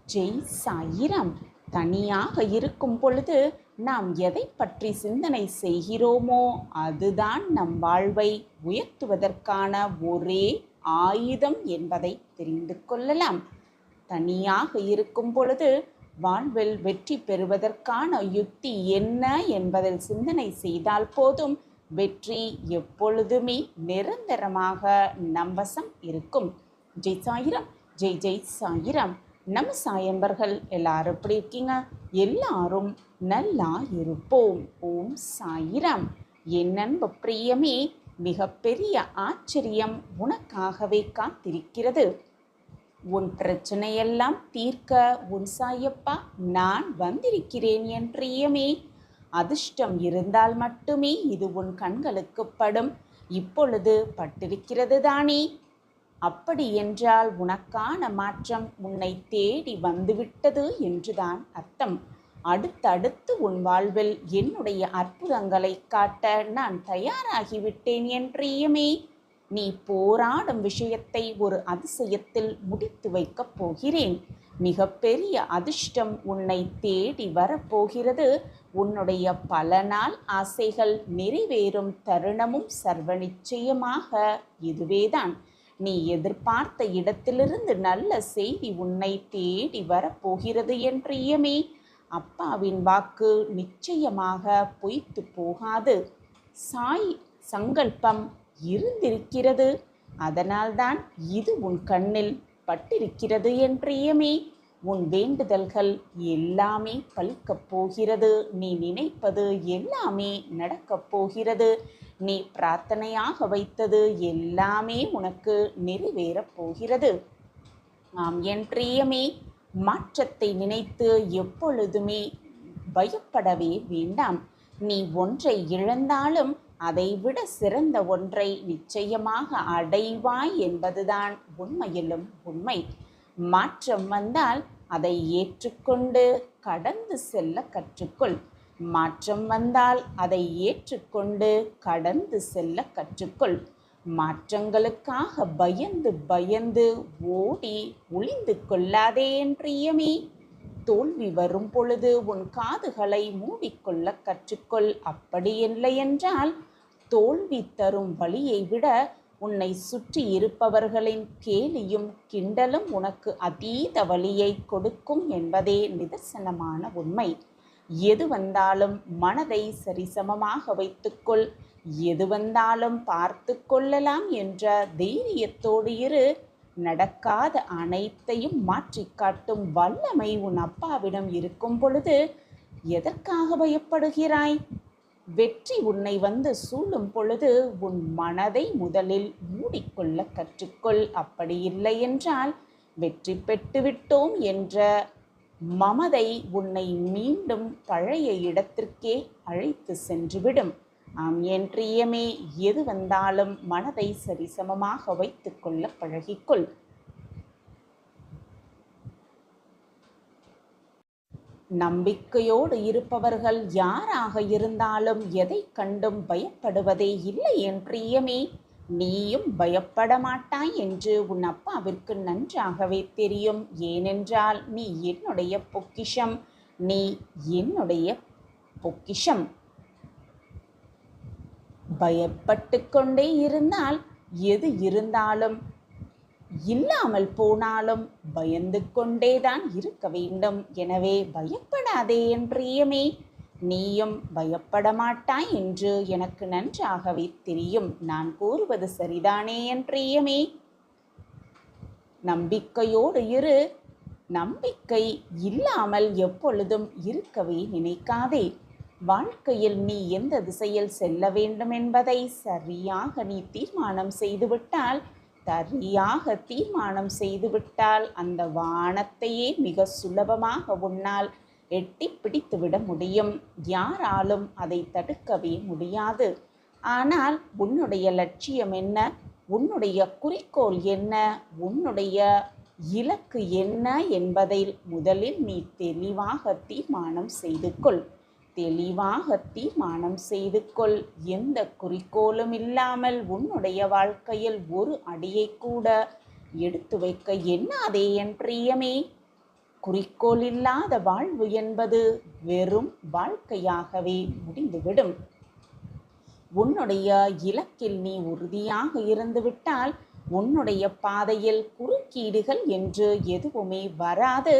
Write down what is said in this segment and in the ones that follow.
ஜெய் சாயிராம். தனியாக இருக்கும் பொழுது நாம் எதை பற்றி சிந்தனை செய்கிறோமோ அதுதான் நம் வாழ்வை உயர்த்துவதற்கான ஒரே ஆயுதம் என்பதை தெரிந்து கொள்ளலாம். தனியாக இருக்கும் பொழுது வாழ்வில் வெற்றி பெறுவதற்கான யுக்தி என்ன என்பதில் சிந்தனை செய்தால் போதும், வெற்றி எப்பொழுதுமே நிரந்தரமாக நம் வசம் இருக்கும். ஜெய் சாயிராம். ஜெய் ஜெய் சாயிராம். நம்ம சாயம்பர்கள் எல்லாரும் எப்படி இருக்கீங்க? எல்லாரும் நல்லா இருப்போம். ஓம் சாயிராம். என் அன்பு பிரியமே, மிகப்பெரிய ஆச்சரியம் உனக்காகவே காத்திருக்கிறது. உன் பிரச்சனையெல்லாம் தீர்க்க உன் சாயப்பா நான் வந்திருக்கிறேன் என் பிரியமே. அதிர்ஷ்டம் இருந்தால் மட்டுமே இது உன் கண்களுக்கு படும். இப்பொழுது பட்டிருக்கிறது தானே? அப்படி என்றால் உனக்கான மாற்றம் உன்னை தேடி வந்துவிட்டது என்றுதான் அர்த்தம். அடுத்தடுத்து உன் வாழ்வில் என்னுடைய அற்புதங்களை காட்ட நான் தயாராகிவிட்டேன் என் பிரியமே. நீ போராடும் விஷயத்தை ஒரு அதிசயத்தில் முடித்து வைக்கப் போகிறேன். மிகப்பெரிய அதிர்ஷ்டம் உன்னை தேடி வரப்போகிறது. உன்னுடைய பல நாள் ஆசைகள் நிறைவேறும் தருணமும் சர்வ நிச்சயமாக இதுவேதான். நீ எதிர்பார்த்த இடத்திலிருந்து நல்ல செய்தி உன்னை தேடி வரப்போகிறது என் பிரியமே. அப்பாவின் வாக்கு நிச்சயமாக பொய்த்து போகாது. சாய் சங்கல்பம் இருந்திருக்கிறது. அதனால்தான் இது உன் கண்ணில் பட்டிருக்கிறது என் பிரியமே. உன் வேண்டுதல்கள் எல்லாமே பலிக்கப் போகிறது. நீ நினைப்பது எல்லாமே நடக்கப் போகிறது. நீ பிரார்த்தனையாக வைத்தது எல்லாமே உனக்கு நிறைவேறப் போகிறது. ஆம் என் பிரியமே, மாற்றத்தை நினைத்து எப்பொழுதுமே பயப்படவே வேண்டாம். நீ ஒன்றை இழந்தாலும் அதைவிட சிறந்த ஒன்றை நிச்சயமாக அடைவாய் என்பதுதான் உண்மையிலும் உண்மை. மாற்றம் வந்தால் அதை ஏற்றுக்கொண்டு கடந்து செல்ல கற்றுக்கொள். மாற்றம் வந்தால் அதை ஏற்றுக்கொண்டு கடந்து செல்ல கற்றுக்கொள். மாற்றங்களுக்காக பயந்து பயந்து ஓடி ஒளிந்து கொள்ளாதே என் பிரியமே. தோல்வி வரும் பொழுது உன் காதுகளை மூடிக்கொள்ள கற்றுக்கொள். அப்படி இல்லை என்றால் தோல்வி தரும் வழியை விட உன்னை சுற்றி இருப்பவர்களின் கேலியும் கிண்டலும் உனக்கு அதீத வலியை கொடுக்கும் என்பதே நிதர்சனமான உண்மை. எது வந்தாலும் மனதை சரிசமமாக வைத்துக்கொள். எது வந்தாலும் பார்த்து கொள்ளலாம் என்ற தைரியத்தோடு இரு. நடக்காத அனைத்தையும் மாற்றி காட்டும் வல்லமை உன் அப்பாவிடம் இருக்கும் பொழுது எதற்காக பயப்படுகிறாய்? வெற்றி உன்னை வந்து சூழும் பொழுது உன் மனதை முதலில் மூடிக்கொள்ள கற்றுக்கொள். அப்படி இல்லை என்றால் வெற்றி பெற்றுவிட்டோம் என்ற மமதை உன்னை மீண்டும் பழைய இடத்திற்கே அழைத்து சென்றுவிடும். ஆம் என் பிரியமே, எது வந்தாலும் மனதை சரிசமமாக வைத்துக் கொள்ள பழகிக்கொள். நம்பிக்கையோடு இருப்பவர்கள் யாராக இருந்தாலும் எதை கண்டும் பயப்படுவதே இல்லை என் பிரியமே. நீயும் பயப்பட மாட்டாய் என்று உன் அப்பாவிற்கு நன்றாகவே தெரியும். ஏனென்றால் நீ என்னுடைய பொக்கிஷம். நீ என்னுடைய பொக்கிஷம். பயப்பட்டு கொண்டே இருந்தால் எது இருந்தாலும் இல்லாமல் போனாலும் பயந்து கொண்டேதான் இருக்க வேண்டும். எனவே பயப்படாதே என் பிரியமே. நீயும் பயப்பட மாட்டாய் என்று எனக்கு நன்றாகவே தெரியும். நான் கூறுவது சரிதானே என் பிரியமே? நம்பிக்கையோடு இரு. நம்பிக்கை இல்லாமல் எப்பொழுதும் இருக்கவே நினைக்காதே. வாழ்க்கையில் நீ எந்த திசையில் செல்ல வேண்டும் என்பதை சரியாக நீ தீர்மானம் செய்துவிட்டால் அந்த வானத்தையே மிக சுலபமாக உன்னால் எட்டி பிடித்துவிட முடியும். யாராலும் அதை தடுக்கவே முடியாது. ஆனால் உன்னுடைய லட்சியம் என்ன? உன்னுடைய குறிக்கோள் என்ன? உன்னுடைய இலக்கு என்ன என்பதை முதலில் நீ தெளிவாக தீர்மானம் செய்து கொள். எந்த குறிக்கோளும் இல்லாமல் உன்னுடைய வாழ்க்கையில் ஒரு அடியை கூட எடுத்து வைக்க எண்ணாதே என் பிரியமே. குறிக்கோள் இல்லாத வாழ்வு என்பது வெறும் வாழ்க்கையாகவே முடிந்துவிடும். உன்னுடைய இலக்கில் நீ உறுதியாக இருந்துவிட்டால் உன்னுடைய பாதையில் குறுக்கீடுகள் என்று எதுவுமே வராது.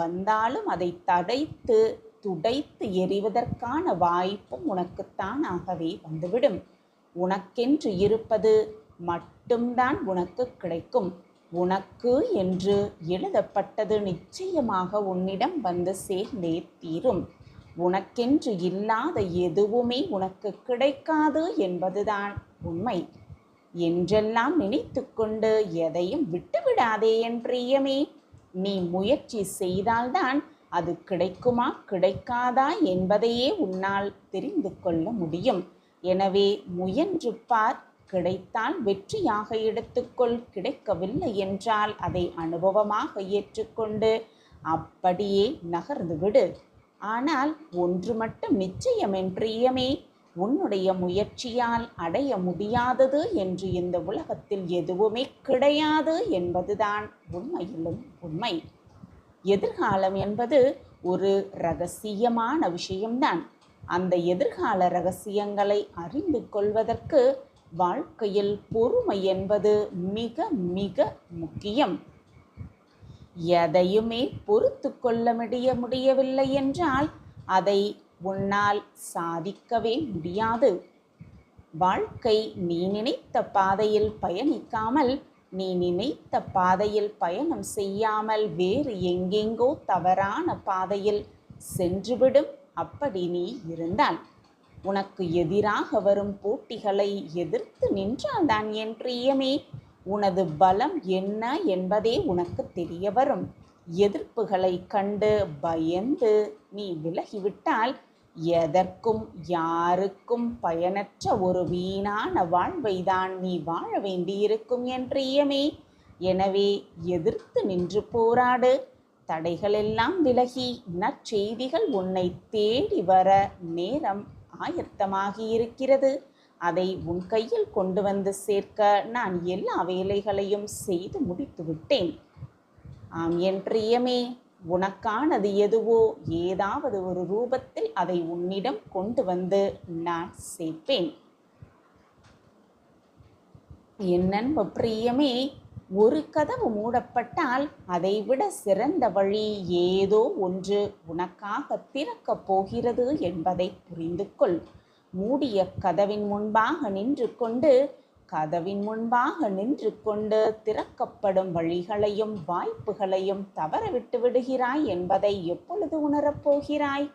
வந்தாலும் அதை தடைத்து துடைத்து எறிவதற்கான வாய்ப்பும் உனக்கு தானாகவே வந்துவிடும். உனக்கென்று இருப்பது மட்டும்தான் உனக்கு கிடைக்கும். உனக்கு என்று எழுதப்பட்டது நிச்சயமாக உன்னிடம் வந்து சேர்ந்தே தீரும். உனக்கென்று இல்லாத எதுவுமே உனக்கு கிடைக்காது என்பதுதான் உண்மை. என்றெல்லாம் நினைத்து கொண்டு எதையும் விட்டுவிடாதே என் பிரியமே. நீ முயற்சி செய்தால்தான் அது கிடைக்குமா கிடைக்காதா என்பதையே உன்னால் தெரிந்து கொள்ள முடியும். எனவே முயன்று பார். கிடைத்தால் வெற்றியாக எடுத்துக்கொள். கிடைக்கவில்லை என்றால் அதை அனுபவமாக ஏற்றுக்கொண்டு அப்படியே நகர்ந்து விடு. ஆனால் ஒன்று மட்டும் நிச்சயம் என் பிரியமே, உன்னுடைய முயற்சியால் அடைய முடியாதது என்று இந்த உலகத்தில் எதுவுமே கிடையாது என்பதுதான் உண்மையிலும் உண்மை. எதிர்காலம் என்பது ஒரு இரகசியமான விஷயம்தான். அந்த எதிர்கால இரகசியங்களை அறிந்து கொள்வதற்கு வாழ்க்கையில் பொறுமை என்பது மிக மிக முக்கியம். எதையுமே பொறுத்து கொள்ள முடியவில்லை என்றால் அதை உன்னால் சாதிக்கவே முடியாது. வாழ்க்கை நீ நினைத்த பாதையில் பயணிக்காமல், நீ நினைத்த பாதையில் பயணம் செய்யாமல் வேறு எங்கெங்கோ தவறான பாதையில் சென்றுவிடும். அப்படி நீ இருந்தால் உனக்கு எதிராக வரும் போட்டிகளை எதிர்த்து நின்றால்தான் என் பிரியமே உனது பலம் என்ன என்பதே உனக்கு தெரிய வரும். எதிர்ப்புகளை கண்டு பயந்து நீ விலகிவிட்டால் எதற்கும் யாருக்கும் பயனற்ற ஒரு வீணான வாழ்வை தான் நீ வாழ வேண்டியிருக்கும் என் பிரியமே. எனவே எதிர்த்து நின்று போராடு. தடைகளெல்லாம் விலகி நற்செய்திகள் உன்னை தேடி வர நேரம் ஆயத்தமாகி இருக்கிறது. அதை உன் கையில் கொண்டு வந்து சேர்க்க நான் எல்லா வேலைகளையும் செய்து முடித்து விட்டேன். ஆம் என் பிரியமே, உனக்கானது எதுவோ ஏதாவது ஒரு ரூபத்தில் அதை உன்னிடம் கொண்டு வந்து நான் சேர்ப்பேன். என் அன்பு பிரியமே, ஒரு கதவு மூடப்பட்டால் அதைவிட சிறந்த வழி ஏதோ ஒன்று உனக்காக திறக்கப் போகிறது என்பதை புரிந்து கொள். மூடிய கதவின் முன்பாக நின்று கொண்டு திறக்கப்படும் வழிகளையும் வாய்ப்புகளையும் தவறவிட்டு விடுகிறாய் என்பதை எப்பொழுது உணரப்போகிறாய்?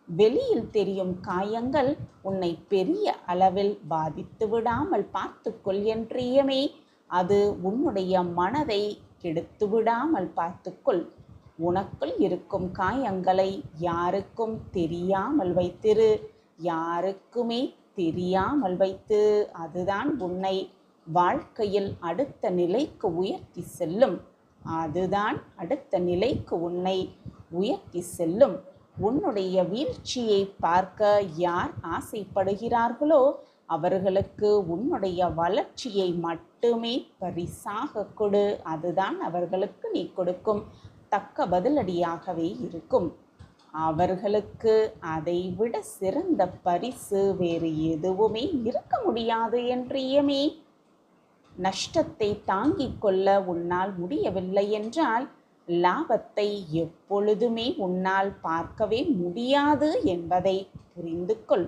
வெளியில் தெரியும் காயங்கள் உன்னை பெரிய அளவில் பாதித்து விடாமல் பார்த்துக்கொள் என் பிரியமே. அது உன்னுடைய மனதை கெடுத்து விடாமல் பார்த்துக்கொள். உனக்குள் இருக்கும் காயங்களை யாருக்கும் தெரியாமல் வைத்திரு. யாருக்குமே தெரியாமல் வைத்து அதுதான் உன்னை வாழ்க்கையில் அடுத்த நிலைக்கு உயர்த்தி செல்லும். அதுதான் அடுத்த நிலைக்கு உன்னை உயர்த்தி செல்லும். உன்னுடைய வீழ்ச்சியை பார்க்க யார் ஆசைப்படுகிறார்களோ அவர்களுக்கு உன்னுடைய வளர்ச்சியை மட்டுமே பரிசாக கொடு. அதுதான் அவர்களுக்கு நீ கொடுக்கும் தக்க பதிலடியாகவே இருக்கும். அவர்களுக்கு அதைவிட சிறந்த பரிசு வேறு எதுவுமே இருக்க முடியாது என் பிரியமே. நஷ்டத்தை தாங்கிக் கொள்ள உன்னால் முடியவில்லை என்றால் லாபத்தை எப்பொழுதுமே உன்னால் பார்க்கவே முடியாது என்பதை புரிந்து கொள்.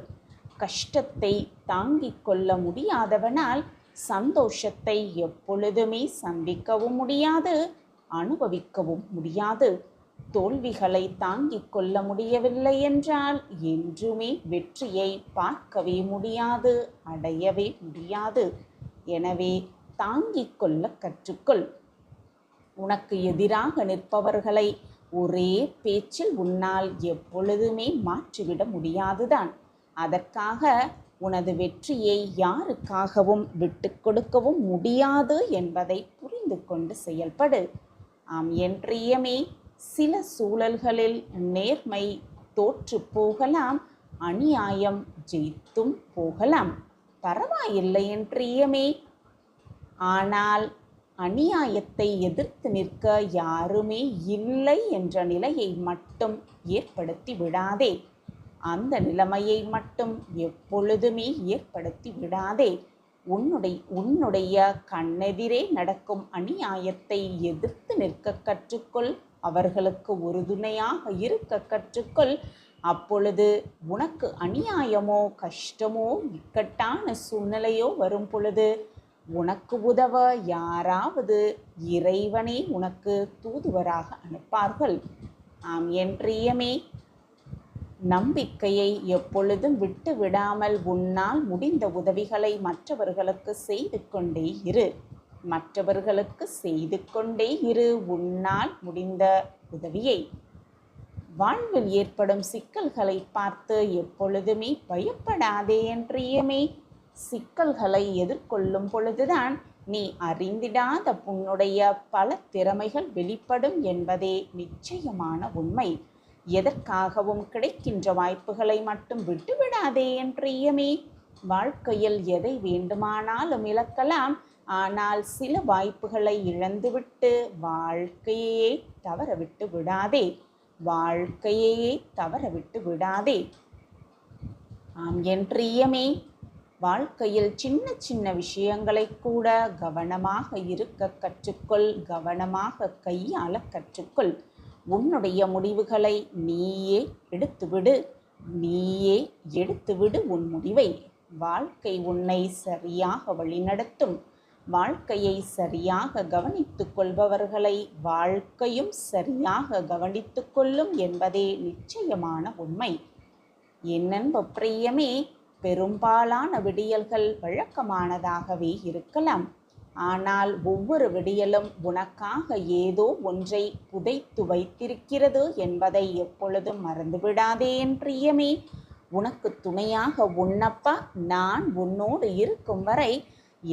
கஷ்டத்தை தாங்கிக் கொள்ள முடியாதவனால் சந்தோஷத்தை எப்பொழுதுமே சந்திக்கவும் முடியாது, அனுபவிக்கவும் முடியாது. தோல்விகளை தாங்கிக் கொள்ள முடியவில்லை என்றால் என்றுமே வெற்றியை பார்க்கவே முடியாது, அடையவே முடியாது. எனவே தாங்கிக் கொள்ள கற்றுக்கொள். உனக்கு எதிராக நிற்பவர்களை ஒரே பேச்சில் உன்னால் எப்பொழுதுமே மாற்றிவிட முடியாதுதான். அதற்காக உனது வெற்றியை யாருக்காகவும் விட்டு கொடுக்கவும் முடியாது என்பதை புரிந்து கொண்டு செயல்படு. ஆம் என் பிரியமே, சில சூழல்களில் நேர்மை தோற்று போகலாம், அநியாயம் ஜெயித்தும் போகலாம். பரவாயில்லை என் பிரியமே. ஆனால் அநியாயத்தை எதிர்த்து நிற்க யாருமே இல்லை என்ற நிலையை மட்டும் ஏற்படுத்தி விடாதே. அந்த நிலைமையை மட்டும் எப்பொழுதுமே ஏற்படுத்தி விடாதே. உன்னுடைய கண்ணெதிரே நடக்கும் அநியாயத்தை எதிர்த்து நிற்க கற்றுக்கொள். அவர்களுக்கு உறுதுணையாக இருக்க கற்றுக்கொள். அப்பொழுது உனக்கு அநியாயமோ கஷ்டமோ இக்கட்டான சூழ்நிலையோ வரும் பொழுது உனக்கு உதவ யாராவது இறைவனே உனக்கு தூதுவராக அனுப்பார்கள். ஆம் என் பிரியமே, நம்பிக்கையை எப்பொழுதும் விட்டு விடாமல் உன்னால் முடிந்த உதவிகளை மற்றவர்களுக்கு செய்து கொண்டே இரு. மற்றவர்களுக்கு செய்து கொண்டே இரு உன்னால் முடிந்த உதவியை. வாழ்வில் ஏற்படும் சிக்கல்களை பார்த்து எப்பொழுதுமே பயப்படாதே என் பிரியமே. சிக்கல்களை எதிர்கொள்ளும் பொழுதுதான் நீ அறிந்திடாத உன்னுடைய பல திறமைகள் வெளிப்படும் என்பதே நிச்சயமான உண்மை. எதற்காகவும் கிடைக்கின்ற வாய்ப்புகளை மட்டும் விட்டுவிடாதே என் பிரியமே. வாழ்க்கையில் எதை வேண்டுமானாலும் இழக்கலாம். ஆனால் சில வாய்ப்புகளை இழந்துவிட்டு வாழ்க்கையே தவறவிட்டு விடாதே. வாழ்க்கையே தவறவிட்டு விடாதே. ஆம் என் பிரியமே, வாழ்க்கையில் சின்ன சின்ன விஷயங்களை கூட கவனமாக இருக்க கற்றுக்கொள். கவனமாக கையாள கற்றுக்கொள். உன்னுடைய முடிவுகளை நீயே எடுத்துவிடு. நீயே எடுத்துவிடு உன் முடிவை. வாழ்க்கை உன்னை சரியாக வழிநடத்தும். வாழ்க்கையை சரியாக கவனித்துக் கொள்பவர்களை வாழ்க்கையும் சரியாக கவனித்துக் கொள்ளும் என்பதே நிச்சயமான உண்மை. என் அன்பு பிரியமே, பெரும்பாலான விடியல்கள் வழக்கமானதாகவே இருக்கலாம். ஆனால் ஒவ்வொரு விடியலும் உனக்காக ஏதோ ஒன்றை புதைத்து வைத்திருக்கிறது என்பதை எப்பொழுதும் மறந்துவிடாதே என் பிரியமே. உனக்கு துணையாக உன்னப்பா நான் உன்னோடு இருக்கும் வரை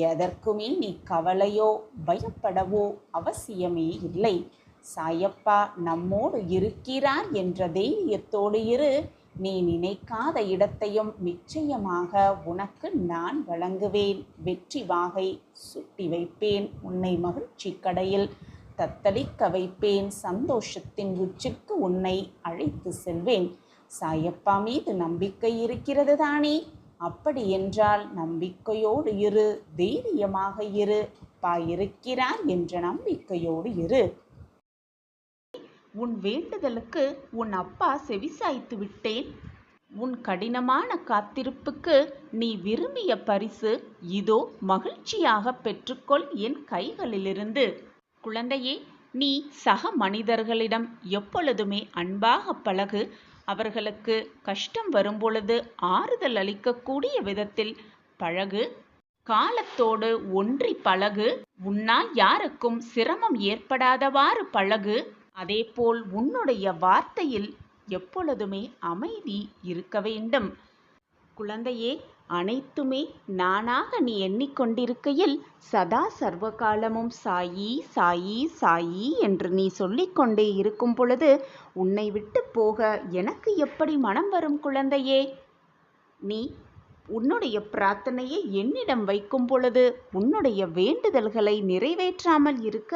எதற்குமே நீ கவலையோ பயப்படவோ அவசியமே இல்லை. சாயப்பா நம்மோடு இருக்கிறார் என்ற தைரியத்தோடு இரு. நீ நினைக்காத இடத்தையும் நிச்சயமாக உனக்கு நான் வழங்குவேன். வெற்றி வாகை சுட்டி வைப்பேன். உன்னை மகிழ்ச்சி கடையில் தத்தளிக்க வைப்பேன். சந்தோஷத்தின் உச்சிக்கு உன்னை அழைத்து செல்வேன். சாயப்பா மீது நம்பிக்கை இருக்கிறது தானே? அப்படி என்றால் நம்பிக்கையோடு இரு. தைரியமாக இரு. அப்பா இருக்கிறார் என்ற நம்பிக்கையோடு இரு. உன் வேண்டுதலுக்கு உன் அப்பா செவிசாய்த்து விட்டேன். உன் கடினமான காத்திருப்புக்கு நீ விரும்பிய பரிசு இதோ மகிழ்ச்சியாக பெற்றுக்கொள் என் கைகளிலிருந்து. குழந்தையே, நீ சக மனிதர்களிடம் எப்பொழுதுமே அன்பாக பழகு. அவர்களுக்கு கஷ்டம் வரும்பொழுது ஆறுதல் அளிக்கக்கூடிய விதத்தில் பழகு. காலத்தோடு ஒன்றி பழகு. உன்னால் யாருக்கும் சிரமம் ஏற்படாதவாறு பழகு. அதேபோல் உன்னுடைய வார்த்தையில் எப்பொழுதுமே அமைதி இருக்க வேண்டும். குழந்தையே, அனைத்துமே நானாக நீ எண்ணிக்கொண்டிருக்கையில் சதா சர்வகாலமும் சாயி சாயி சாயி என்று நீ சொல்லிக்கொண்டே இருக்கும் பொழுது உன்னை விட்டு போக எனக்கு எப்படி மனம் வரும் குழந்தையே? நீ உன்னுடைய பிரார்த்தனையை என்னிடம் வைக்கும் பொழுது உன்னுடைய வேண்டுதல்களை நிறைவேற்றாமல் இருக்க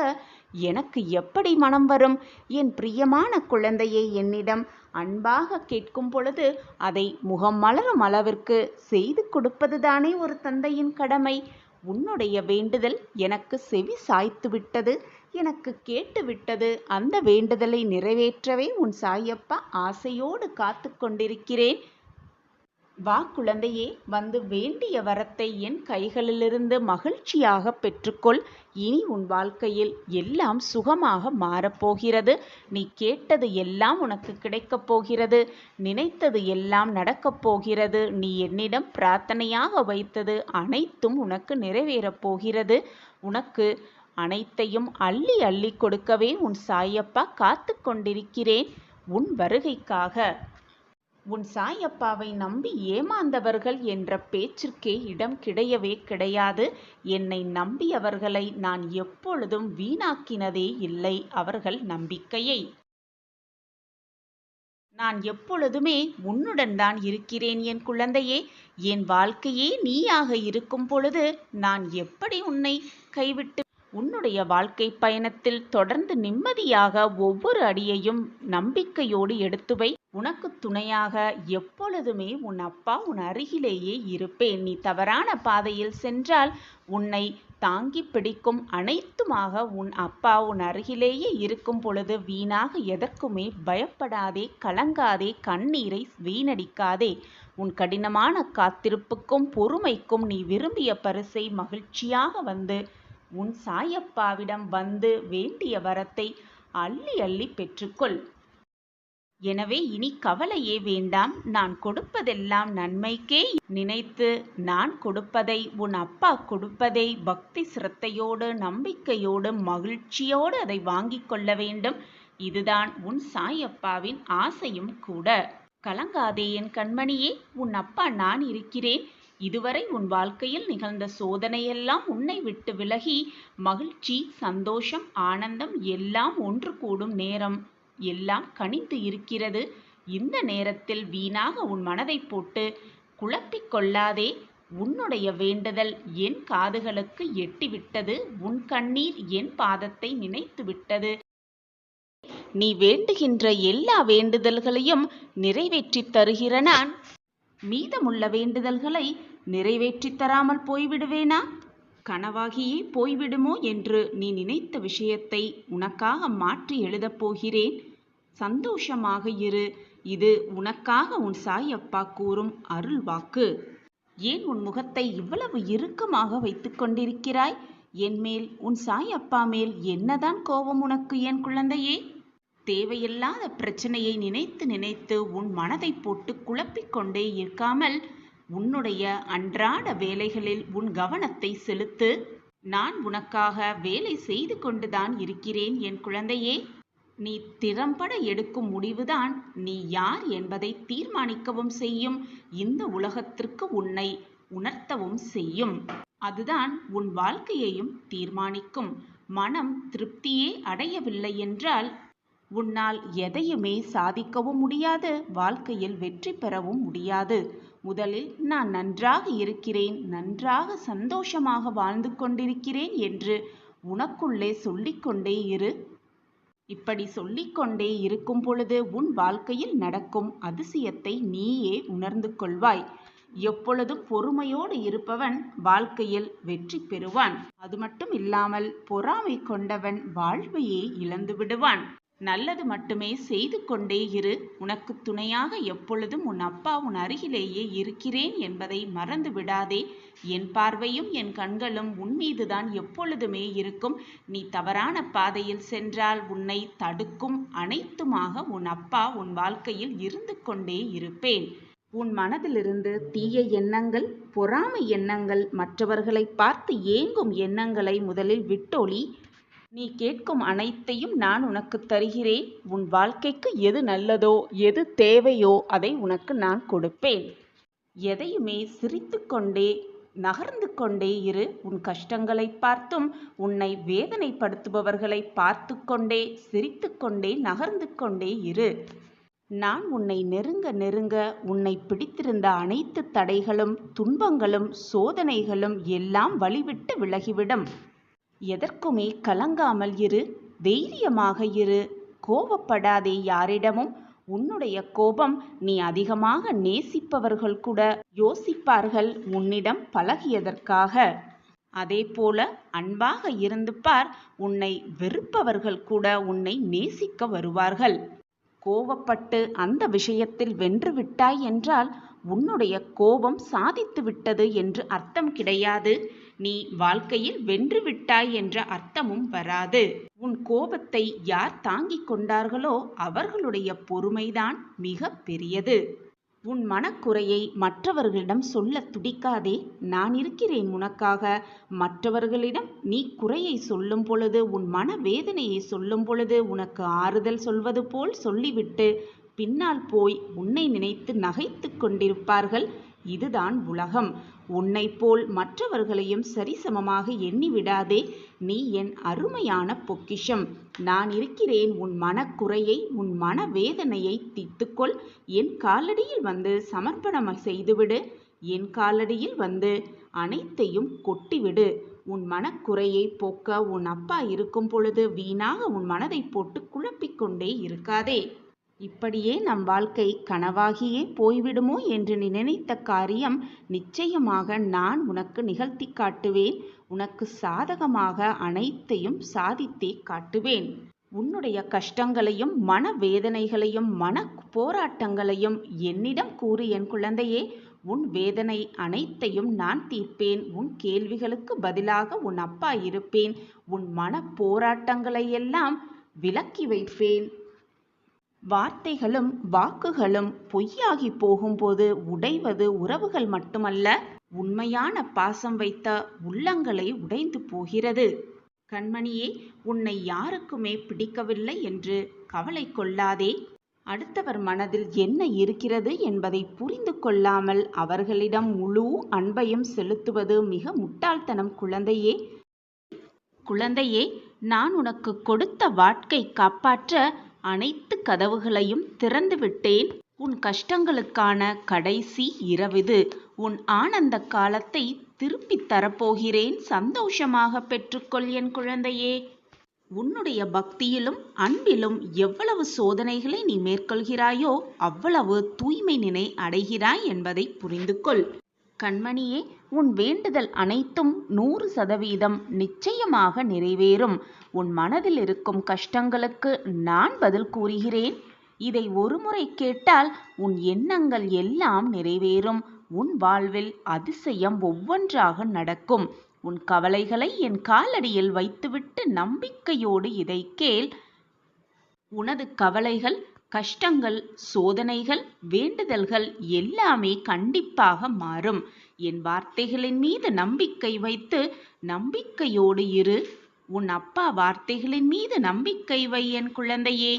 எனக்கு எப்படி மனம் வரும்? என் பிரியமான குழந்தையை என்னிடம் அன்பாக கேட்கும் பொழுது அதை முகம் மலரும் அளவிற்கு செய்து கொடுப்பதுதானே ஒரு தந்தையின் கடமை. உன்னுடைய வேண்டுதல் எனக்கு செவி சாய்த்து விட்டது, எனக்கு கேட்டு விட்டது. அந்த வேண்டுதலை நிறைவேற்றவே உன் சாயப்பா ஆசையோடு காத்து கொண்டிருக்கிறேன். வா குழந்தையே, வந்து வேண்டிய வரத்தை என் கைகளிலிருந்து மகிழ்ச்சியாக பெற்றுக்கொள். இனி உன் வாழ்க்கையில் எல்லாம் சுகமாக மாறப்போகிறது. நீ கேட்டது எல்லாம் உனக்கு கிடைக்கப் போகிறது. நினைத்தது எல்லாம் நடக்கப் போகிறது. நீ என்னிடம் பிரார்த்தனையாக வைத்தது அனைத்தும் உனக்கு நிறைவேறப் போகிறது. உனக்கு அனைத்தையும் அள்ளி அள்ளி கொடுக்கவே உன் சாயப்பா காத்து கொண்டிருக்கிறேன் உன் வருகைக்காக. உன் சாயப்பாவை நம்பி ஏமாந்தவர்கள் என்ற பேச்சிற்கே இடம் கிடையவே கிடையாது. என்னை நம்பியவர்களை நான் எப்பொழுதும் வீணாக்கினதே இல்லை. அவர்கள் நம்பிக்கையை நான் எப்பொழுதுமே உன்னுடன் தான் இருக்கிறேன் என் குழந்தையே. என் வாழ்க்கையே நீயாக இருக்கும் பொழுது நான் எப்படி உன்னை கைவிட்டு உன்னுடைய வாழ்க்கை பயணத்தில் தொடர்ந்து நிம்மதியாக ஒவ்வொரு அடியையும் நம்பிக்கையோடு எடுத்து வை. உனக்கு துணையாக எப்பொழுதுமே உன் அப்பா உன் அருகிலேயே இருப்பேன். நீ தவறான பாதையில் சென்றால் உன்னை தாங்கி பிடிக்கும் அனைத்துமாக உன் அப்பா உன் அருகிலேயே இருக்கும் பொழுது வீணாக எதற்குமே பயப்படாதே, கலங்காதே, கண்ணீரை வீணடிக்காதே. உன் கடினமான காத்திருப்புக்கும் பொறுமைக்கும் நீ விரும்பிய பரிசை மகிழ்ச்சியாக வந்து உன் சாயப்பாவிடம் வந்து வேண்டிய வரத்தை அள்ளி அள்ளி பெற்றுக்கொள். எனவே இனி கவலையே வேண்டாம். நான் கொடுப்பதெல்லாம் நன்மைக்கே நினைத்து நான் கொடுப்பதை, உன் அப்பா கொடுப்பதை பக்தி சிரத்தையோடு நம்பிக்கையோடு மகிழ்ச்சியோடு அதை வாங்கிக் கொள்ள வேண்டும். இதுதான் உன் சாயப்பாவின் ஆசையும் கூட. கலங்காதே என் கண்மணியே, உன் அப்பா நான் இருக்கிறேன். இதுவரை உன் வாழ்க்கையில் நிகழ்ந்த சோதனையெல்லாம் உன்னை விட்டு விலகி மகிழ்ச்சி, சந்தோஷம், ஆனந்தம் எல்லாம் ஒன்று கூடும் நேரம் எல்லாம் கனிந்து இருக்கிறது. இந்த நேரத்தில் வீணாக உன் மனதை போட்டு குழப்பிக் கொள்ளாதே. உன்னுடைய வேண்டுதல் என் காதுகளுக்கு எட்டிவிட்டது. உன் கண்ணீர் என் பாதத்தை நினைத்து விட்டது. நீ வேண்டுகின்ற எல்லா வேண்டுதல்களையும் நிறைவேற்றித் தருகிற நான் மீதமுள்ள வேண்டுதல்களை நிறைவேற்றித் தராமல் போய்விடுவேனா? கனவாகியே போய்விடுமோ என்று நீ நினைத்த விஷயத்தை உனக்காக மாற்றி எழுதப் போகிறேன். சந்தோஷமாக இரு. இது உனக்காக உன் சாயப்பா கூறும் அருள் வாக்கு. ஏன் உன் முகத்தை இவ்வளவு இறுக்கமாக வைத்து கொண்டிருக்கிறாய்? என் மேல், உன் சாயப்பா மேல் என்னதான் கோபம் உனக்கு என் குழந்தையே? தேவையில்லாத பிரச்சனையை நினைத்து நினைத்து உன் மனதை போட்டு குழப்பிக்கொண்டே இருக்காமல் உன்னுடைய அன்றாட வேலைகளில் உன் கவனத்தை செலுத்து. நான் உனக்காக வேலை செய்து கொண்டுதான் இருக்கிறேன் என் குழந்தையே. நீ திறம்பட எடுக்கும் முடிவுதான் நீ யார் என்பதை தீர்மானிக்கவும் செய்யும். இந்த உலகத்திற்கு உன்னை உணர்த்தவும் செய்யும். அதுதான் உன் வாழ்க்கையையும் தீர்மானிக்கும். மனம் திருப்தியே அடையவில்லை என்றால் உன்னால் எதையுமே சாதிக்கவும் முடியாது, வாழ்க்கையில் வெற்றி பெறவும் முடியாது. முதலில் நான் நன்றாக இருக்கிறேன், நன்றாக சந்தோஷமாக வாழ்ந்து கொண்டிருக்கிறேன் என்று உனக்குள்ளே சொல்லிக்கொண்டே இரு. இப்படி சொல்லிக்கொண்டே இருக்கும் பொழுது உன் வாழ்க்கையில் நடக்கும் அதிசயத்தை நீயே உணர்ந்து கொள்வாய். எப்பொழுதும் பொறுமையோடு இருப்பவன் வாழ்க்கையில் வெற்றி பெறுவான். அது மட்டும் இல்லாமல் பொறாமை கொண்டவன் வாழ்வையே இழந்து விடுவான். நல்லது மட்டுமே செய்து கொண்டே இரு. உனக்கு துணையாக எப்பொழுதும் உன் அப்பா உன் அருகிலேயே இருக்கிறேன் என்பதை மறந்து விடாதே. என் பார்வையும் என் கண்களும் உன் மீதுதான் எப்பொழுதுமே இருக்கும். நீ தவறான பாதையில் சென்றால் உன்னை தடுக்கும் அனைத்துமாக உன் அப்பா உன் வாழ்க்கையில் இருந்து கொண்டே இருப்பேன். உன் மனதிலிருந்து தீய எண்ணங்கள், பொறாமை எண்ணங்கள், மற்றவர்களை பார்த்து ஏங்கும் எண்ணங்களை முதலில் விட்டொழி. நீ கேட்கும் அனைத்தையும் நான் உனக்கு தருகிறேன். உன் வாழ்க்கைக்கு எது நல்லதோ, எது தேவையோ அதை உனக்கு நான் கொடுப்பேன். எதையுமே சிரித்து கொண்டே நகர்ந்து கொண்டே இரு. உன் கஷ்டங்களை பார்த்தும் உன்னை வேதனைப்படுத்துபவர்களை பார்த்து கொண்டே சிரித்து கொண்டே நகர்ந்து கொண்டே இரு. நான் உன்னை நெருங்க நெருங்க உன்னை பிடித்திருந்த அனைத்து தடைகளும், துன்பங்களும், சோதனைகளும் எல்லாம் வழிவிட்டு விலகிவிடும். எதற்குமே கலங்காமல் இரு. தைரியமாக இரு. கோபப்படாதே யாரிடமும். உன்னுடைய கோபம் நீ அதிகமாக நேசிப்பவர்கள் கூட யோசிப்பார்கள் உன்னிடம் பழகியதற்காக. அதேபோல அன்பாக இருந்து பார். உன்னை வெறுப்பவர்கள் கூட உன்னை நேசிக்க வருவார்கள். கோபப்பட்டு அந்த விஷயத்தில் வென்று விட்டாய் என்றால் உன்னுடைய கோபம் சாதித்து விட்டது என்று அர்த்தம் கிடையாது. நீ வாழ்க்கையில் வென்று விட்டாய் என்ற அர்த்தமும் வராது. உன் கோபத்தை யார் தாங்கிக் கொண்டார்களோ அவர்களுடைய பொறுமைதான் மிக பெரியது. உன் மனக்குறையை மற்றவர்களிடம் சொல்ல துடிக்காதே. நான் இருக்கிறேன் உனக்காக. மற்றவர்களிடம் நீ குறையை சொல்லும் பொழுது, உன் மன வேதனையை சொல்லும் பொழுது உனக்கு ஆறுதல் சொல்வது போல் சொல்லிவிட்டு பின்னால் போய் உன்னை நினைத்து நகைத்து கொண்டிருப்பார்கள். இதுதான் உலகம். உன்னை போல் மற்றவர்களையும் சரிசமமாக எண்ணிவிடாதே. நீ என் அருமையான பொக்கிஷம். நான் இருக்கிறேன். உன் மனக்குறையை, உன் மனவேதனையை தீர்த்துக்கொள். என் காலடியில் வந்து சமர்ப்பணம் செய்துவிடு. என் காலடியில் வந்து அனைத்தையும் கொட்டிவிடு. உன் மனக்குறையை போக்க உன் அப்பா இருக்கும் பொழுது வீணாக உன் மனதை போட்டு குழப்பிக்கொண்டே இருக்காதே. இப்படியே நம் வாழ்க்கை கனவாகியே போய்விடுமோ என்று நீ நினைத்த காரியம் நிச்சயமாக நான் உனக்கு நிகழ்த்தி காட்டுவேன். உனக்கு சாதகமாக அனைத்தையும் சாதித்தே காட்டுவேன். உன்னுடைய கஷ்டங்களையும் மனவேதனைகளையும் மன போராட்டங்களையும் என்னிடம் கூறு என் குழந்தையே. உன் வேதனை அனைத்தையும் நான் தீர்ப்பேன். உன் கேள்விகளுக்கு பதிலாக உன் அப்பா இருப்பேன். உன் மன போராட்டங்களையெல்லாம் விலக்கி வைப்பேன். வார்த்தைகளும் வாக்குகளும் பொய்யாகி போகும்போது உடைவது உறவுகள் மட்டுமல்ல, உண்மையான பாசம் வைத்த உள்ளங்களை உடைந்து போகிறது. கண்மணியே, உன்னை யாருக்குமே பிடிக்கவில்லை என்று கவலை கொள்ளாதே. அடுத்தவர் மனதில் என்ன இருக்கிறது என்பதை புரிந்து கொள்ளாமல் அவர்களிடம் முழு அன்பையும் செலுத்துவது மிக முட்டாள்தனம் குழந்தையே. குழந்தையே, நான் உனக்கு கொடுத்த வாக்கை காப்பாற்ற அனைத்து கதவுகளையும் திறந்து விட்டேன். உன் கஷ்டங்களுக்கான கடைசி இரவிது. உன் ஆனந்த காலத்தை திருப்பித் தரப்போகிறேன். சந்தோஷமாக பெற்றுக்கொள் என் குழந்தையே. உன்னுடைய பக்தியிலும் அன்பிலும் எவ்வளவு சோதனைகளை நீ மேற்கொள்கிறாயோ அவ்வளவு தூய்மை நிலை அடைகிறாய் என்பதை புரிந்து கொள். கண்மணியே, உன் வேண்டுதல் அனைத்தும் 100% நிச்சயமாக நிறைவேறும். உன் மனதில் இருக்கும் கஷ்டங்களுக்கு நான் பதில் கூறுகிறேன். இதை ஒருமுறை கேட்டால் உன் எண்ணங்கள் எல்லாம் நிறைவேறும். உன் வாழ்வில் அதிசயம் ஒவ்வொன்றாக நடக்கும். உன் கவலைகளை என் காலடியில் வைத்துவிட்டு நம்பிக்கையோடு இதை கேள். உனது கவலைகள், கஷ்டங்கள், சோதனைகள், வேண்டுதல்கள் எல்லாமே கண்டிப்பாக மாறும். என் வார்த்தைகளின் மீது நம்பிக்கை வைத்து நம்பிக்கையோடு இரு. உன் அப்பா வார்த்தைகளின் மீது நம்பிக்கை வை என் குழந்தையே.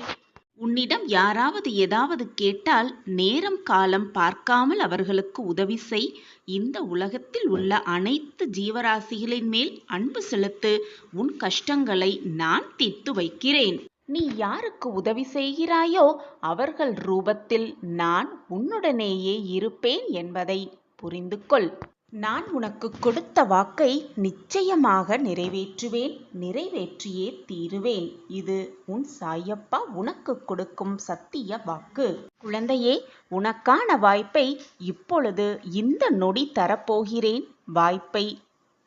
உன்னிடம் யாராவது ஏதாவது கேட்டால் நேரம் காலம் பார்க்காமல் அவர்களுக்கு உதவி செய். இந்த உலகத்தில் உள்ள அனைத்து ஜீவராசிகளின் மேல் அன்பு செலுத்து. உன் கஷ்டங்களை நான் தீர்த்து வைக்கிறேன். நீ யாருக்கு உதவி செய்கிறாயோ அவர்கள் ரூபத்தில் நான் உன்னுடனேயே இருப்பேன் என்பதை புரிந்து கொள். நான் உனக்கு கொடுத்த வாக்கை நிச்சயமாக நிறைவேற்றுவேன். நிறைவேற்றியே தீருவேன். இது உன் சாயப்பா உனக்கு கொடுக்கும் சத்திய வாக்கு. குழந்தையே, உனக்கான வாய்ப்பை இப்பொழுது இந்த நொடி தரப்போகிறேன். வாய்ப்பை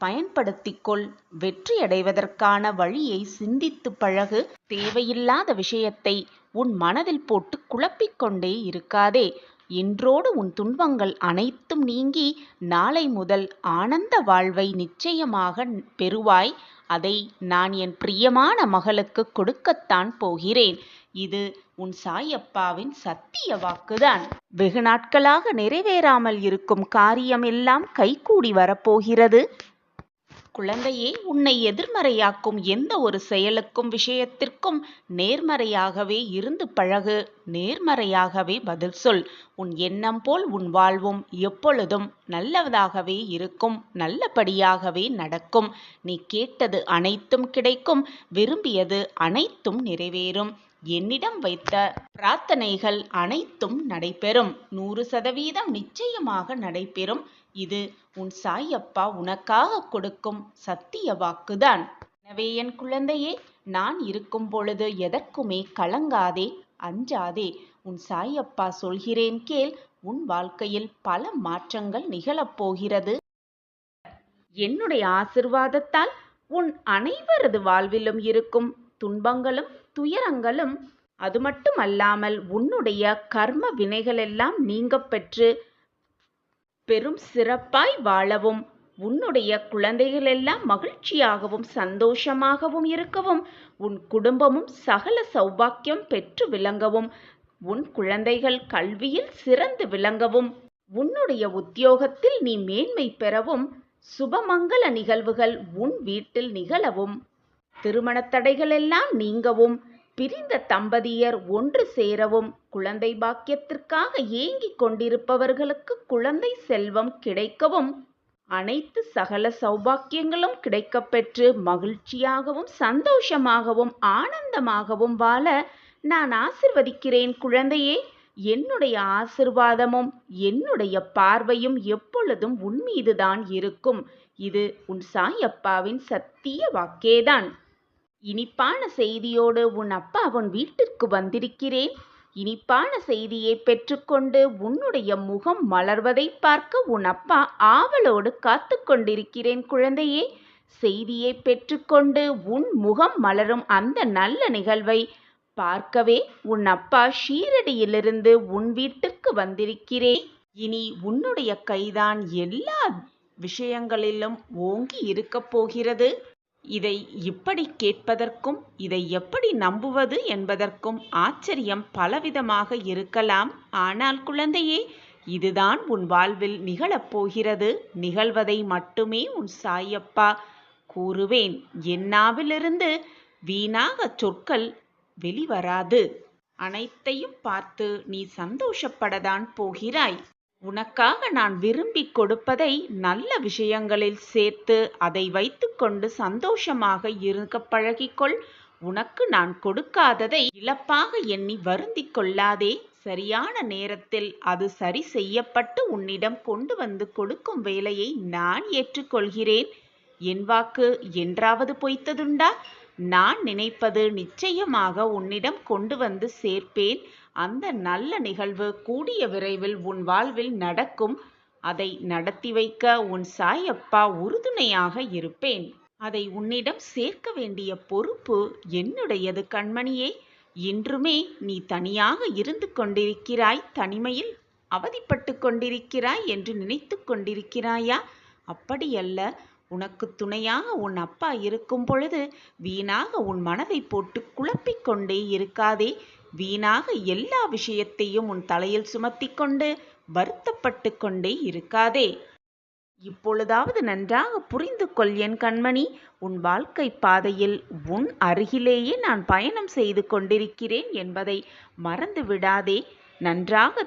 பயன்படுத்திக்கொள். வெற்றியடைவதற்கான வழியை சிந்தித்து பழகு. தேவையில்லாத விஷயத்தை உன் மனதில் போட்டு குழப்பிக்கொண்டே இருக்காதே. இன்றோடு உன் துன்பங்கள் அனைத்தும் நீங்கி நாளை முதல் ஆனந்த வாழ்வை நிச்சயமாக பெறுவாய். அதை நான் என் பிரியமான மகளுக்கு கொடுக்கத்தான் போகிறேன். இது உன் சாயப்பாவின் சத்திய வாக்குதான். வெகு நாட்களாக நிறைவேறாமல் இருக்கும் காரியம் எல்லாம் கைகூடி வரப்போகிறது. குழந்தையே, உன்னை எதிர்மறையாக்கும் எந்த ஒரு செயலுக்கும் விஷயத்திற்கும் நேர்மறையாகவே இருந்து பழகு. நேர்மறையாகவே பதில் சொல். உன் எண்ணம் போல் உன் வாழ்வும் எப்பொழுதும் நல்லதாகவே இருக்கும். நல்லபடியாகவே நடக்கும். நீ கேட்டது அனைத்தும் கிடைக்கும். விரும்பியது அனைத்தும் நிறைவேறும். என்னிடம் வைத்த பிரார்த்தனைகள் அனைத்தும் நடைபெறும். 100% நிச்சயமாக நடைபெறும். இது உன் சாயப்பா உனக்காக கொடுக்கும் சத்திய வாக்குதான். எனவே என் குழந்தையே, நான் இருக்கும் பொழுது எதற்குமே கலங்காதே, அஞ்சாதே. உன் சாயப்பா சொல்கிறேன் கேள். உன் வாழ்க்கையில் பல மாற்றங்கள் நிகழப்போகிறது. என்னுடைய ஆசிர்வாதத்தால் உன் அனைவரது வாழ்விலும் இருக்கும் துன்பங்களும் துயரங்களும் அது மட்டுமல்லாமல் உன்னுடைய கர்ம வினைகளெல்லாம் நீங்கப் பெற்று பெரும் சிறப்பாய் வாழவும், உன்னுடைய குழந்தைகளெல்லாம் மகிழ்ச்சியாகவும் சந்தோஷமாகவும் இருக்கவும், உன் குடும்பமும் சகல சௌபாக்கியம் பெற்று விளங்கவும், உன் குழந்தைகள் கல்வியில் சிறந்து விளங்கவும், உன்னுடைய உத்தியோகத்தில் நீ மேன்மை பெறவும், சுபமங்கல நிகழ்வுகள் உன் வீட்டில் நிகழவும், திருமண தடைகளெல்லாம் நீங்கவும், பிரிந்த தம்பதியர் ஒன்று சேரவும், குழந்தை பாக்கியத்திற்காக ஏங்கிக் கொண்டிருப்பவர்களுக்கு குழந்தை செல்வம் கிடைக்கவும், அனைத்து சகல சௌபாக்கியங்களும் கிடைக்கப்பெற்று மகிழ்ச்சியாகவும் சந்தோஷமாகவும் ஆனந்தமாகவும் வாழ நான் ஆசிர்வதிக்கிறேன் குழந்தையே. என்னுடைய ஆசிர்வாதமும் என்னுடைய பார்வையும் எப்பொழுதும் உன் மீதுதான் இருக்கும். இது உன் சாயப்பாவின் சத்திய வாக்கேதான். இனிப்பான செய்தியோடு உன் அப்பா உன் வீட்டிற்கு வந்திருக்கிறேன். இனிப்பான செய்தியை பெற்றுக்கொண்டு உன்னுடைய முகம் மலர்வதை பார்க்க உன் அப்பா ஆவலோடு காத்து கொண்டிருக்கிறேன் குழந்தையே. செய்தியை பெற்றுக்கொண்டு உன் முகம் மலரும் அந்த நல்ல நிகழ்வை பார்க்கவே உன் அப்பா ஷீரடியிலிருந்து உன் வீட்டிற்கு வந்திருக்கிறேன். இனி உன்னுடைய கைதான் எல்லா விஷயங்களிலும் ஓங்கி இருக்கப் போகிறது. இதை இப்படி கேட்பதற்கும் இதை எப்படி நம்புவது என்பதற்கும் ஆச்சரியம் பலவிதமாக இருக்கலாம். ஆனால் குழந்தையே, இதுதான் உன் வாழ்வில் நிகழப்போகிறது. நிகழ்வதை மட்டுமே உன் சாயப்பா கூறுவேன். என் நாவிலிருந்து வீணாக சொற்கள் வெளிவராது. அனைத்தையும் பார்த்து நீ சந்தோஷப்படத்தான் போகிறாய். உனக்காக நான் விரும்பி கொடுப்பதை நல்ல விஷயங்களில் சேர்த்து அதை வைத்துக்கொண்டு சந்தோஷமாக இருக்க பழகிக்கொள். உனக்கு நான் கொடுக்காததை இழப்பாக எண்ணி வருந்திக் கொள்ளாதே. சரியான நேரத்தில் அது சரி செய்யப்பட்டு உன்னிடம் கொண்டு வந்து கொடுக்கும் வேலையை நான் ஏற்றுக்கொள்கிறேன். என் வாக்கு என்றாவது பொய்த்ததுண்டா? நான் நினைப்பது நிச்சயமாக உன்னிடம் கொண்டு வந்து சேர்ப்பேன். அந்த நல்ல நிகழ்வு கூடிய விரைவில் உன் வாழ்வில் நடக்கும். அதை நடத்தி வைக்க உன் சாயப்பா உறுதுணையாக இருப்பேன். அதை உன்னிடம் சேர்க்க வேண்டிய பொறுப்பு என்னுடையது கண்மணியே. இன்றுமே நீ தனியாக இருந்து கொண்டிருக்கிறாய், தனிமையில் அவதிப்பட்டு கொண்டிருக்கிறாய் என்று நினைத்து கொண்டிருக்கிறாயா? அப்படியல்ல. உனக்கு துணையாக உன் அப்பா இருக்கும் பொழுது வீணாக உன் மனதை போட்டு குழப்பிக் கொண்டே இருக்காதே. வீணாக எல்லா விஷயத்தையும் உன் தலையில் சுமத்தி கொண்டு வருத்தப்பட்டு கொண்டே இருக்காதே. இப்பொழுதாவது நன்றாக புரிந்து கொள் என் கண்மணி. உன் வாழ்க்கை பாதையில் உன் அருகிலேயே நான் பயணம் செய்து கொண்டிருக்கிறேன் என்பதை மறந்து விடாதே. நன்றாக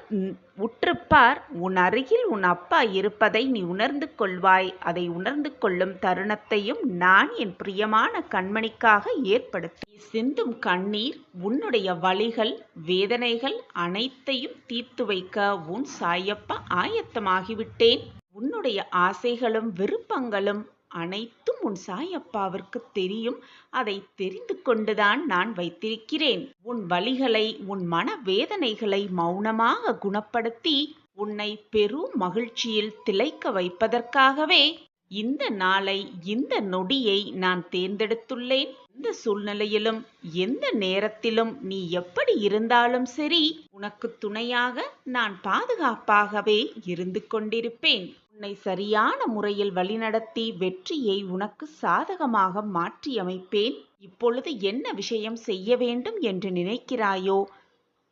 உற்றுப்பார். உன் அருகில் உன் அப்பா இருப்பதை நீ உணர்ந்து கொள்வாய். அதை உணர்ந்து கொள்ளும் தருணத்தையும் நான் என் பிரியமான கண்மணிக்காக ஏற்படுத்தி சிந்தும் கண்ணீர், உன்னுடைய வலிகள், வேதனைகள் அனைத்தையும் தீர்த்து வைக்க உன் சாயப்பா ஆயத்தமாகிவிட்டேன். உன்னுடைய ஆசைகளும் விருப்பங்களும் அனைத்தும் உன் சாயப்பாவிற்கு தெரியும். அதை தெரிந்து கொண்டுதான் நான் வைத்திருக்கிறேன். உன் வலிகளை, உன் மன வேதனைகளை மௌனமாக குணப்படுத்தி உன்னை பெரும் மகிழ்ச்சியில் திளைக்க வைப்பதற்காகவே இந்த நாளை, இந்த நொடியை நான் தேர்ந்தெடுத்துள்ளேன். எந்த சூழ்நிலையிலும் எந்த நேரத்திலும் நீ எப்படி இருந்தாலும் சரி, உனக்கு துணையாக நான் பாதுகாப்பாகவே இருந்து கொண்டிருப்பேன். உன்னை சரியான முறையில் வழிநடத்தி வெற்றியை உனக்கு சாதகமாக மாற்றியமைப்பேன். இப்பொழுது என்ன விஷயம் செய்ய வேண்டும் என்று நினைக்கிறாயோ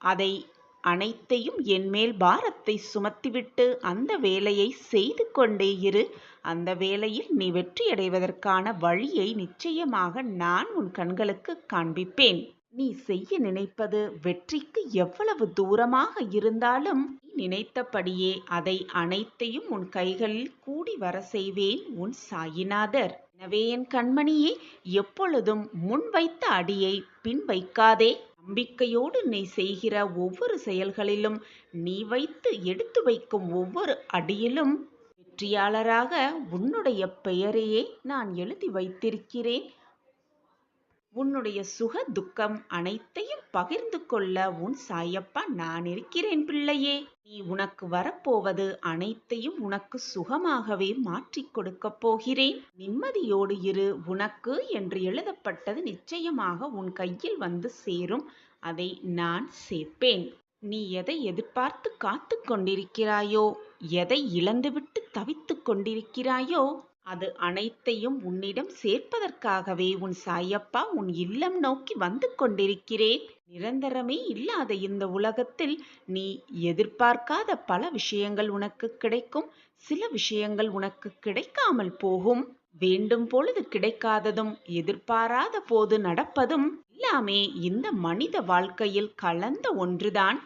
அதை அனைத்தையும் என்மேல் பாரத்தை சுமத்திவிட்டு அந்த வேலையை செய்து கொண்டே இரு. அந்த வேலையில் நீ வெற்றியடைவதற்கான வழியை நிச்சயமாக நான் உன் கண்களுக்கு காண்பிப்பேன். நீ செய்ய நினைப்பது வெற்றிக்கு எவ்வளவு தூரமாக இருந்தாலும் நீ நினைத்தபடியே அதை அனைத்தையும் உன் கைகளில் கூடி வர செய்வேன் உன் சாயிநாதர். எனவே என் கண்மணியே, எப்பொழுதும் முன் வைத்த அடியை பின் வைக்காதே. நம்பிக்கையோடு நீ செய்கிற ஒவ்வொரு செயல்களிலும், நீ வைத்து எடுத்து வைக்கும் ஒவ்வொரு அடியிலும் வெற்றியாளராக உன்னுடைய பெயரையே நான் எழுதி வைத்திருக்கிறேன். உன்னுடைய சுக துக்கம் அனைத்தையும் பகிர்ந்து கொள்ள உன் சாயப்பா நான் இருக்கிறேன் பிள்ளையே. நீ உனக்கு வரப்போவது அனைத்தையும் உனக்கு சுகமாகவே மாற்றிக் கொடுக்கப் போகிறேன். நிம்மதியோடு இரு. உனக்கு என்று எழுதப்பட்டது நிச்சயமாக உன் கையில் வந்து சேரும். அதை நான் சேர்ப்பேன். நீ எதை எதிர்பார்த்து காத்து கொண்டிருக்கிறாயோ, எதை இழந்துவிட்டு தவித்து கொண்டிருக்கிறாயோ, அது அனைத்தையும் உன்னிடம் சேர்ப்பதற்காகவே உன் சாயப்பா உன் இல்லம் நோக்கி வந்து கொண்டிருக்கிறேன். நிரந்தரமே இல்லாத இந்த உலகத்தில் நீ எதிர்பார்க்காத பல விஷயங்கள் உனக்கு கிடைக்கும். சில விஷயங்கள் உனக்கு கிடைக்காமல் போகும். வேண்டும் பொழுது கிடைக்காததும், எதிர்பாராத போது நடப்பதும் எல்லாமே இந்த மனித வாழ்க்கையில் கலந்த ஒன்றுதான்.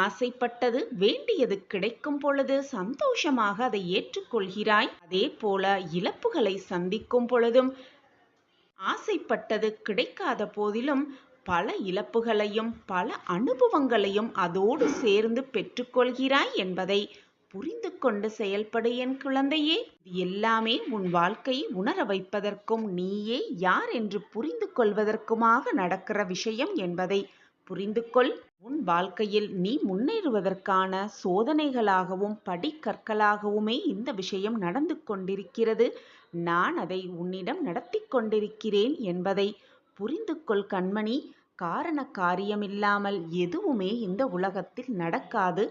ஆசைப்பட்டது, வேண்டியது கிடைக்கும் பொழுது சந்தோஷமாக அதை ஏற்றுக்கொள்கிறாய். அதே போல இழப்புகளை சந்திக்கும் பொழுதும், ஆசைப்பட்டது கிடைக்காத போதிலும் பல இழப்புகளையும் பல அனுபவங்களையும் அதோடு சேர்ந்து பெற்றுக்கொள்கிறாய் என்பதை புரிந்து கொண்டு செயல்படு என் குழந்தையே. இது எல்லாமே உன் வாழ்க்கையை உணர வைப்பதற்கும் நீயே யார் என்று புரிந்து கொள்வதற்குமாக நடக்கிற விஷயம் என்பதை புரிந்து கொள். உன் வாழ்க்கையில் நீ முன்னேறுவதற்கான சோதனைகளாகவும் படிக்கற்களாகவுமே இந்த விஷயம் நடந்து கொண்டிருக்கிறது. நான் அதை உன்னிடம் நடத்தி கொண்டிருக்கிறேன் என்பதை புரிந்து கொள் கண்மணி. காரண காரியமில்லாமல் எதுவுமே இந்த உலகத்தில் நடக்காது.